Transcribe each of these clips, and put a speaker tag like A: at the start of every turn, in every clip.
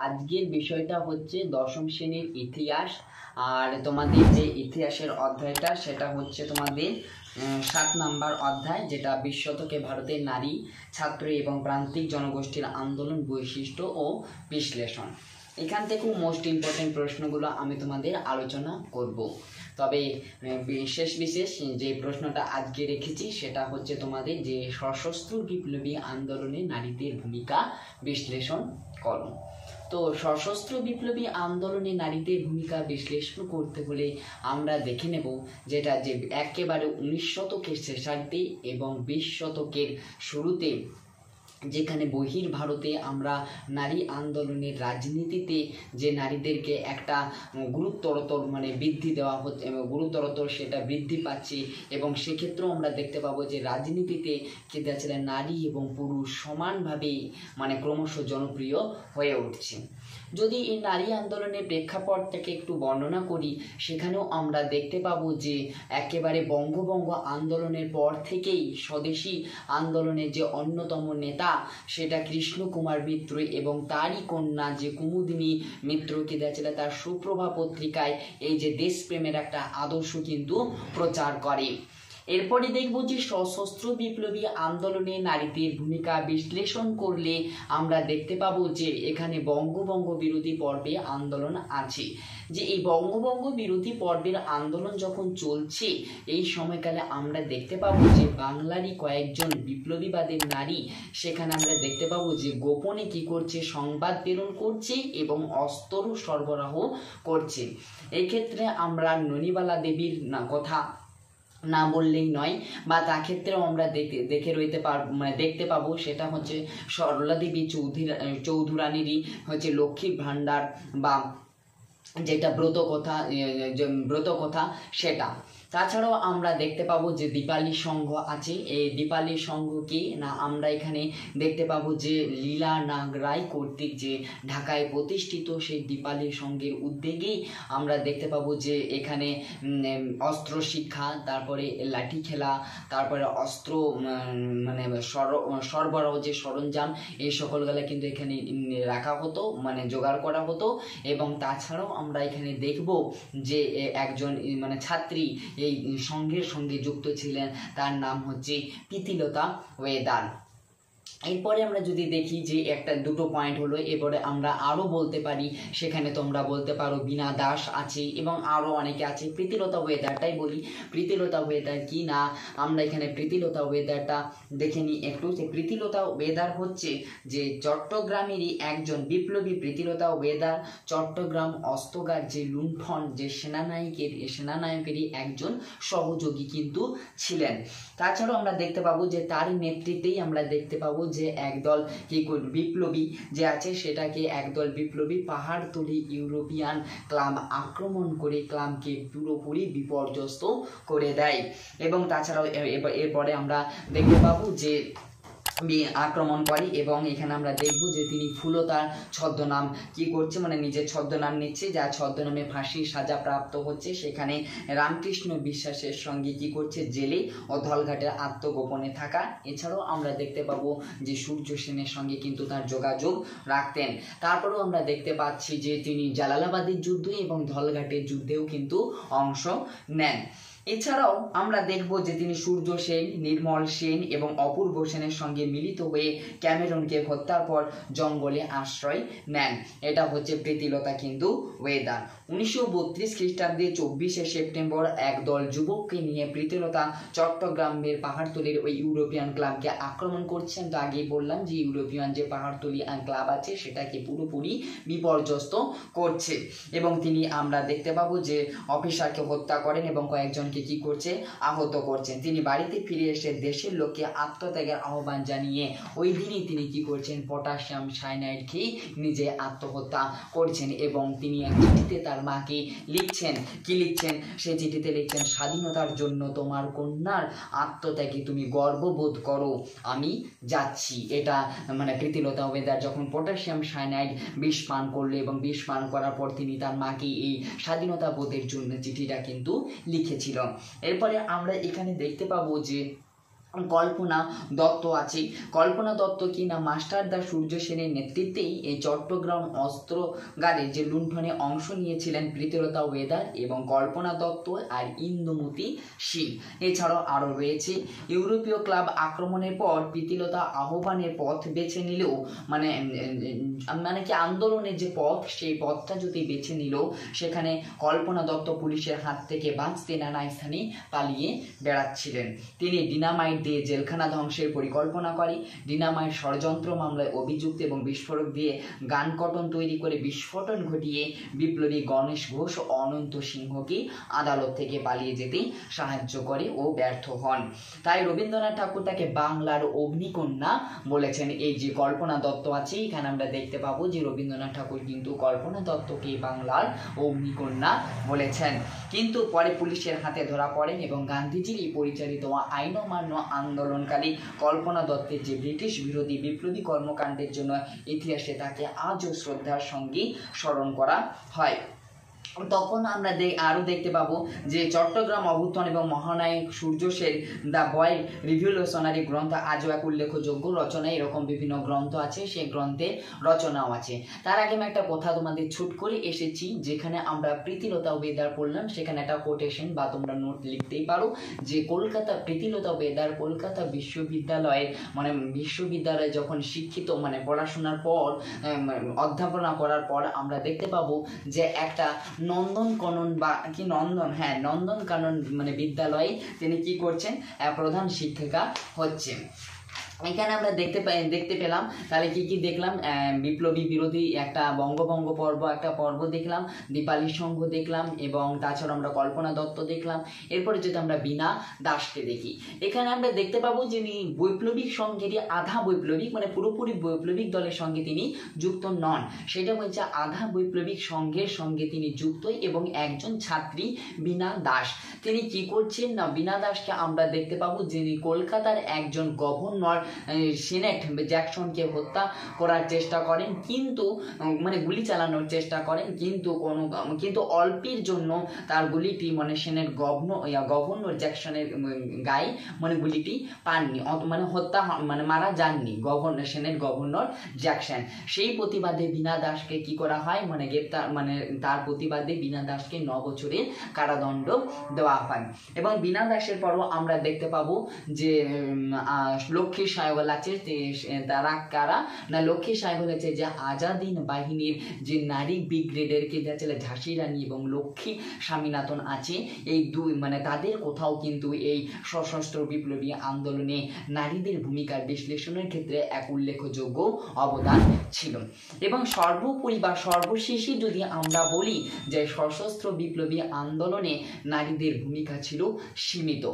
A: আজকের বিষয়টা হচ্ছে দশম শ্রেণীর ইতিহাস। আর তোমাদের যে ইতিহাসের অধ্যায়টা সেটা হচ্ছে তোমাদের 7 নাম্বার অধ্যায়, যেটা 20 শতকে ভারতের নারী, ছাত্র এবং প্রান্তিক জনগোষ্ঠীর আন্দোলন, বৈশিষ্ট্য ও বিশ্লেষণ। এখান থেকে মোস্ট ইম্পর্টেন্ট প্রশ্নগুলো আমি তোমাদের আলোচনা করব। তবে বিশেষ যে প্রশ্নটা আজকে রেখেছি সেটা হচ্ছে তোমাদের যে সশস্ত্র বিপ্লবী আন্দোলনে নারীদের ভূমিকা বিশ্লেষণ করো। তো সশস্ত্র বিপ্লবী আন্দোলনে নারীদের ভূমিকা বিশ্লেষণ করতে হলে আমরা দেখে নেব যেটা যে একেবারে 19 শতকের শেষার্ধে এবং 20 শতকের শুরুতে যেখানে ভারতে আমরা নারী আন্দোলনের রাজনীতিতে যে নারীদেরকে একটা গুরুত্বতর বৃদ্ধি দেওয়া হচ্ছে, গুরুত্বতর সেটা বৃদ্ধি পাচ্ছে, এবং সেক্ষেত্রেও আমরা দেখতে পাবো যে রাজনীতিতে আসলে নারী এবং পুরুষ সমানভাবে ক্রমশ জনপ্রিয় হয়ে উঠছে। যদি এই নারী আন্দোলনের প্রেক্ষাপটটাকে একটু বর্ণনা করি, সেখানেও আমরা দেখতে পাবো যে একেবারে বঙ্গভঙ্গ আন্দোলনের পর থেকেই স্বদেশী আন্দোলনের যে অন্যতম নেতা সেটা কৃষ্ণ কুমার মিত্র এবং তারই কন্যা যে কুমুদিনী মিত্র তার সুপ্রভা পত্রিকায় এই যে দেশপ্রেমের একটা আদর্শ কিন্তু প্রচার করে। এরপরে দেখব যে সশস্ত্র বিপ্লবী আন্দোলনে নারীদের ভূমিকা বিশ্লেষণ করলে আমরা দেখতে পাবো যে এখানে বঙ্গভঙ্গ বিরোধী পর্বে আন্দোলন আছে। যে এই বঙ্গভঙ্গ বিরোধী পর্বের আন্দোলন যখন চলছে এই সময়কালে আমরা দেখতে পাবো যে বাংলারই কয়েকজন বিপ্লবীবাদের নারী সেখানে আমরা দেখতে পাবো যে গোপনে কি করছে, সংবাদ প্রেরণ করছে এবং অস্ত্র সরবরাহ করছে। এই ক্ষেত্রে আমরা ননিবালা দেবীর কথা না বললেই নয়, বা তা ক্ষেত্রেও আমরা দেখতে পাবো সেটা হচ্ছে সরলা দেবী চৌধুরানীরই হচ্ছে লক্ষ্মীর ভাণ্ডার বা যেটা ব্রতকথা সেটা। তাছাড়াও আমরা দেখতে পাবো যে দীপালি সংঘ আছে। এই দীপালি সংঘ কি না, আমরা এখানে দেখতে পাবো যে লীলা নাগ রায় কর্তৃক যে ঢাকায় প্রতিষ্ঠিত সেই দীপালি সংঘের উদ্যোগেই আমরা দেখতে পাবো যে এখানে অস্ত্র শিক্ষা, তারপরে লাঠি খেলা, তারপরে অস্ত্র সরবরাহ যে সরঞ্জাম এই সকলগুলো কিন্তু এখানে রাখা হতো, জোগাড় করা হতো। এবং তাছাড়াও আমরা এখানে দেখব যে একজন ছাত্রী এই সংঘের সঙ্গে যুক্ত ছিলেন, তার নাম হচ্ছে প্রীতিলতা ওয়েদার। এরপরে আমরা যদি দেখি যে দুটো পয়েন্ট হলো, এরপরে আমরা আরও বলতে পারি, সেখানে তোমরা বলতে পারো বীণা দাস আছে এবং আরও অনেকে আছে। প্রীতিলতা ওয়েদারটাই বলি। প্রীতিলতা ওয়েদার কি না, আমরা এখানে প্রীতিলতা ওয়েদারটা দেখে নিই একটু। যে প্রীতিলতা ওয়েদার হচ্ছে যে চট্টগ্রামেরই একজন বিপ্লবী। প্রীতিলতা ওয়েদার চট্টগ্রাম অস্ত্রাগার যে লুণ্ঠন যে সেনানায়কেরই একজন সহযোগী কিন্তু ছিলেন। তাছাড়াও আমরা দেখতে পাবো যে তার নেতৃত্বেই আমরা দেখতে পাবো যে একদল বিপ্লবী যে আছে সেটাকে একদল বিপ্লবী পাহাড়তলি ইউরোপিয়ান ক্লাব আক্রমণ করে ক্লাবকে পুরোপুরি বিপর্যস্ত করে দেয়। এবং তাছাড়াও এরপরে আমরা দেখতে পাবো যে আক্রমণ করে, এবং এখানে আমরা দেখব যে তিনি ফুলতার ছদ্মনাম কি করছে, নিজের ছদ্মনাম নিচ্ছে, যা ছদ্মনামে ফাঁসির সাজা প্রাপ্ত হচ্ছে। সেখানে রামকৃষ্ণ বিশ্বাসের সঙ্গে কি করছে, জেলে ও ধলঘাটে আত্মগোপনে থাকা। এছাড়াও আমরা দেখতে পাবো যে সূর্য সেনের সঙ্গে কিন্তু তার যোগাযোগ রাখতেন। তারপরেও আমরা দেখতে পাচ্ছি যে তিনি জালালাবাদের যুদ্ধ এবং ধলঘাটের যুদ্ধেও কিন্তু অংশ নেন। এছাড়াও আমরা দেখব যে তিনি সূর্য সেন, নির্মল সেন এবং অপূর্ব সেনের সঙ্গে মিলিত হয়ে ক্যামেরনকে হত্যার পর জঙ্গলে আশ্রয় নেন। এটা হচ্ছে প্রীতিলতা কিন্তু ওয়েদার। 1932 খ্রিস্টাব্দে 24শে সেপ্টেম্বর একদল যুবককে নিয়ে প্রীতিলতা চট্টগ্রামের পাহাড়তলির ওই ইউরোপিয়ান ক্লাবকে আক্রমণ করছেন। তো আগেই বললাম যে ইউরোপিয়ান যে পাহাড়তলি ক্লাব আছে সেটাকে পুরোপুরি বিপর্যস্ত করছে, এবং তিনি আমরা দেখতে পাবো যে অফিসারকে হত্যা করেন এবং কয়েকজনকে কি করছে, আহত করছেন। তিনি বাড়িতে ফিরে এসে দেশের লোককে আত্মত্যাগের আহ্বান জানিয়ে ওই দিনই তিনি কি করছেন, পটাশিয়াম সায়ানাইড খেয়ে নিজে আত্মহত্যা করছেন। এবং তিনি এক চিঠিতে তার মাকে লিখছেন, কি লিখছেন, সেই চিঠিতে লিখছেন, স্বাধীনতার জন্য তোমার কন্যার আত্মত্যাগে তুমি গর্ববোধ করো, আমি যাচ্ছি। এটা প্রীতিলতা ওয়েদার যখন পটাশিয়াম সায়ানাইড বিষ পান করলো এবং বিষ পান করার পর তিনি তার মাকে এই স্বাধীনতা বোধের জন্য চিঠিটা কিন্তু লিখেছিল। এরপরে আমরা এখানে দেখতে পাবো যে কল্পনা দত্ত আছে। কল্পনা দত্ত কি না মাস্টারদা সূর্য সেনের নেতৃত্বেই এই চট্টগ্রাম অস্ত্রাগারে যে লুণ্ঠনে অংশ নিয়েছিলেন প্রীতিলতা ওয়েদার এবং কল্পনা দত্ত আর ইন্দুমতি শীল। এছাড়াও আরও রয়েছে ইউরোপীয় ক্লাব আক্রমণের পর প্রীতিলতা আহ্বানের পথ বেছে নিলেও মানে কি আন্দোলনের যে পথ সেই পথটা যদি বেছে নিল সেখানে কল্পনা দত্ত পুলিশের হাত থেকে বাঁচতে নানা স্থানে পালিয়ে বেড়াচ্ছিলেন। তিনি ডিনামাইট দিয়ে জেলখানা ধ্বংসের পরিকল্পনা করে, ডিনামাইট ষড়যন্ত্র মামলায় অভিযুক্ত এবং বিস্ফোরক দিয়ে গান কটন তৈরি করে বিস্ফোরণ ঘটিয়ে বিপ্লবী গণেশ ঘোষ ও অনন্ত সিংহকে আদালত থেকে পালিয়ে যেতে সাহায্য করে ও ব্যর্থ হন। তাই রবীন্দ্রনাথ ঠাকুর তাকে বাংলার অগ্নিকন্যা বলেছেন। এই যে কল্পনা দত্ত আছে এখানে আমরা দেখতে পাবো যে রবীন্দ্রনাথ ঠাকুর কিন্তু কল্পনা দত্তকে বাংলার অগ্নিকন্যা বলেছেন। কিন্তু পরে পুলিশের হাতে ধরা পড়েন এবং গান্ধীজির পরিচালিত আইন অমান্য আন্দোলনকারী কল্পনা দত্তের যে ব্রিটিশ বিরোধী বিপ্লবী কর্মকাণ্ডের জন্য ইতিহাসে তাকে আজও শ্রদ্ধার সঙ্গে স্মরণ করা হয়। তখন আমরা আরও দেখতে পাবো যে চট্টগ্রাম অভ্যুত্থান এবং মহানায়ক Surya Sen the boy revolutionary গ্রন্থ আজও এক উল্লেখযোগ্য রচনা। এরকম বিভিন্ন গ্রন্থ আছে, সেই গ্রন্থের রচনাও আছে। তার আগে আমি একটা কথা তোমাদের ছুট করে এসেছি, যেখানে আমরা প্রীতিলতা ওয়েদার পড়লাম সেখানে একটা কোটেশন বা তোমরা নোট লিখতেই পারো যে প্রীতিলতা ওয়েদার কলকাতা বিশ্ববিদ্যালয়ে যখন শিক্ষিত মানে পড়াশোনার পর অধ্যাপনা করার পর আমরা দেখতে পাবো যে একটা নন্দনকানন মানে বিদ্যালয়ে তিনি কি করছেন, প্রধান শিক্ষিকা হচ্ছেন। এখানে আমরা দেখতে পেলাম তাহলে কি দেখলাম, বিপ্লবী বিরোধী একটা বঙ্গভঙ্গ পর্ব একটা পর্ব দেখলাম, দীপালি সংঘ দেখলাম এবং তাছাড়া আমরা কল্পনা দত্ত দেখলাম। এরপরে যদি আমরা বীণা দাসকে দেখি, এখানে আমরা দেখতে পাবো যে বৈপ্লবিক সংঘেরই আধা বৈপ্লবিক মানে পুরোপুরি বৈপ্লবিক দলের সঙ্গে তিনি যুক্ত নন, সেটা হচ্ছে আধা বৈপ্লবিক সংঘের সঙ্গে তিনি যুক্ত এবং একজন ছাত্রী বীণা দাস। তিনি কি করছেন না, বীণা দাসকে আমরা দেখতে পাবো যিনি কলকাতার একজন গভর্নর সিনেট জ্যাকসনকে হত্যা করার চেষ্টা করেন, কিন্তু মানে গুলি চালানোর চেষ্টা করেন, কিন্তু অল্পের জন্য তার গুলিটি মানে সেনেট গভর্নর জ্যাকসনের গায়ে মানে গুলিটি পাননি, মানে হত্যা মানে মারা যাননি সেনেট গভর্নর জ্যাকসন। সেই প্রতিবাদে বীণা দাসকে কি করা হয়, মানে গ্রেপ্তার মানে তার প্রতিবাদে বীণা দাসকে 9 বছরের কারাদণ্ড দেওয়া হয়। এবং বীণা দাসের পরও আমরা দেখতে পাবো যে লক্ষ্মী সায়গল আছে, তারা কারা না, লক্ষ্মী সায়গল আছে যে আজাদিন বাহিনীর যে নারী ব্রিগেডের কে যাচ্ছিল ঝাঁসি রানী এবং লক্ষ্মী স্বামীনাথন আছে, এই দুই মানে তাদের কোথাও কিন্তু এই সশস্ত্র বিপ্লবী আন্দোলনে নারীদের ভূমিকার বিশ্লেষণের ক্ষেত্রে এক উল্লেখযোগ্য অবদান ছিল। এবং সর্বোপরি বা সর্বশেষে যদি আমরা বলি যে সশস্ত্র বিপ্লবী আন্দোলনে নারীদের ভূমিকা ছিল সীমিত,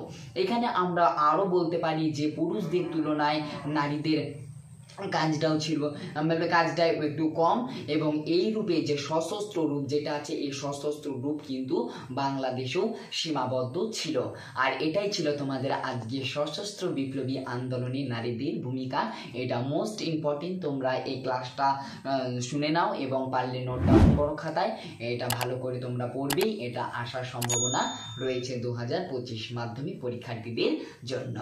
A: এখানে আমরা আরও বলতে পারি যে পুরুষদের তুলনায় নারীদের কাজটা একটু কম এবং এই রূপে যে সশস্ত্র রূপ যেটা আছে এই সশস্ত্র রূপ কিন্তু বাংলাদেশেও সীমাবদ্ধ ছিল। আর এটাই ছিল তোমাদের আজকে সশস্ত্র বিপ্লবী আন্দোলনে নারীদের ভূমিকা। এটা মোস্ট ইম্পর্টেন্ট, তোমরা এই ক্লাসটা শুনে নাও এবং পারলে নোট ডাউন করো খাতায়, এটা ভালো করে তোমরা পড়বে, এটা আসার সম্ভাবনা রয়েছে 2025 মাধ্যমিক পরীক্ষার্থীদের জন্য।